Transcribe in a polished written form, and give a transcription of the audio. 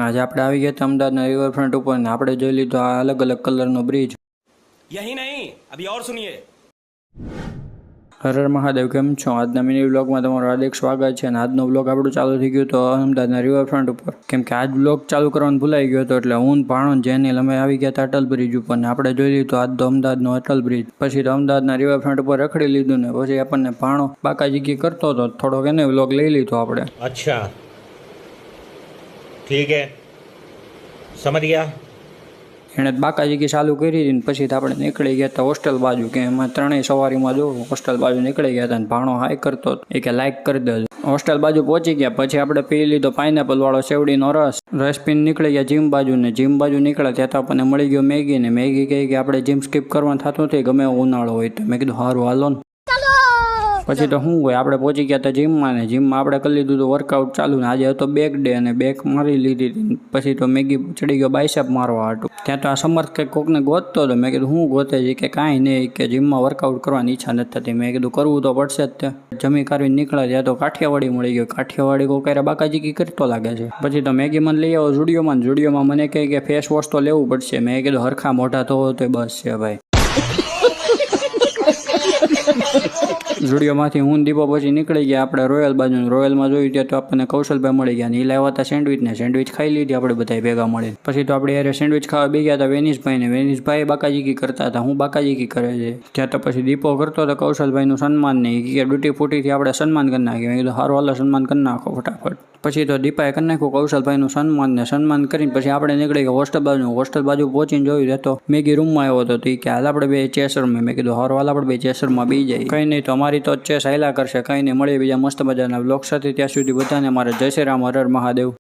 આજે આપણે આવી ગયા હતા અમદાવાદના રિવરફ્રન્ટ ઉપર ને આપણે જોઈ લીધો આ અલગ અલગ કલરનો બ્રિજ। यही नहीं, अभी और सुनिए। હર હર મહાદેવ, કેમ છો? આજના મિની વ્લોગમાં તમારું હાર્દિક સ્વાગત છે અને આજનો વ્લોગ આપણું ચાલુ થઈ ગયું તો અમદાવાદના રિવરફ્રન્ટ ઉપર, કેમ કે આજ વ્લોગ ચાલુ કરવાનું ભૂલાઈ ગયો હતો એટલે હું ભાણો જેનિલ અમે આવી ગયા હતા અટલ બ્રિજ ઉપર ને આપણે જોઈ લીધું આજ તો અમદાવાદનો અટલ બ્રિજ। પછી તો અમદાવાદના રિવરફ્રન્ટ ઉપર રખડી લીધું ને પછી આપણને ભાણો બાકાજીકી કરતો હતો, થોડોક એને વ્લોગ લઈ લીધો આપણે। अच्छा ठीक है, समझ गया। એણે બાકાજીકી ચાલુ કરી હતી ને પછી આપણે નીકળી ગયા હતા હોસ્ટેલ બાજુ, કે એમાં ત્રણેય સવારીમાં જો હોસ્ટેલ બાજુ નીકળી ગયા હતા ને ભાણો હાઈ કરતો હતો, એ કે લાઈક કરી દેજો। હોસ્ટેલ બાજુ પહોંચી ગયા પછી આપણે પી લીધો પાઇનેપલ વાળો શેવડીનો રસ પીને નીકળી ગયા જીમ બાજુ ને જીમ બાજુ નીકળ્યા ત્યાં તો આપણને મળી ગયો મેગી ને મેગી કહી કે આપણે જીમ સ્કીપ કરવાનું થતું નથી ગમે ઉનાળો હોય તો, મેં કીધું સારું હાલો ને। પછી તો શું હોય, આપણે પહોંચી ગયા હતા જીમમાં ને જીમમાં આપણે કરી લીધું હતું વર્કઆઉટ ચાલુ ને આજે હતો બેક ડે અને બેક મારી લીધી હતી। પછી તો મેગી ચડી ગયો બાયસેપ મારવા હાટું, ત્યાં તો આ સમર્થ કંઈક કોકને ગોતતો હતો, મેં કીધું હું ગોતે છે કે કાંઈ નહીં, કે જીમમાં વર્કઆઉટ કરવાની ઈચ્છા નથી થતી, મેં કીધું કરવું તો પડશે જ તે। જમી કાઢીને નીકળ્યા ત્યાં તો કાઠિયાવાડી મળી ગયો, કાઠિયાવાડી કોઈ ક્યારે બાકાજીકી કરતો લાગે છે। પછી તો મેગી મને લઈ આવો ઝુડિયોમાં મને કહે કે ફેસ વોશ તો લેવું પડશે, મેં કીધું હરખા મોઢા ધોવો તો બસ છે ભાઈ। ઝુડિયોમાંથી હું દીપો પછી નીકળી ગયા આપણે રોયલ બાજુ, રોયલમાં જોયું ત્યાં તો આપણને કૌશલભાઈ મળી ગયા ને એ લાવ્યા હતા સેન્ડવિચ ખાઈ લીધી આપણે બધા ભેગા મળી। પછી તો આપણે યારે સેન્ડવિચ ખાવા બી ગયા હતા વેનીશભાઈ બાકાજીકી કરતા હતા, હું બાકાજીકી કરે છે ત્યાં તો પછી દીપો કરતો હતો કૌશલભાઈનું સન્માન નહીં, કે ડ્યુટી ફૂટીથી આપણે સન્માન કરી નાખીએ, મેં કીધું સારું હાલો સન્માન કરી નાખો ફટાફટ। પછી તો દીપાએ કરી નાખ્યું કૌશલભાઈનું સન્માન કરીને પછી આપણે નીકળી ગયા હોસ્ટેલ બાજુ પહોંચીને જોયું તો મેગી રૂમમાં આવ્યો હતો તો એ કે હાલ આપણે બે ચેસરમાં, મેં કીધું સારું હાલ આપણે બે ચેસરમાં બી જાય, કંઈ નહીં તો અમારી તો ચેસ હાયલા કરશે, કંઈ નહીં મળીએ બીજા મસ્ત મજાના વ્લોગ સાથે, ત્યાં સુધી બધાને મારા જય શ્રી રામ, હર હર મહાદેવ।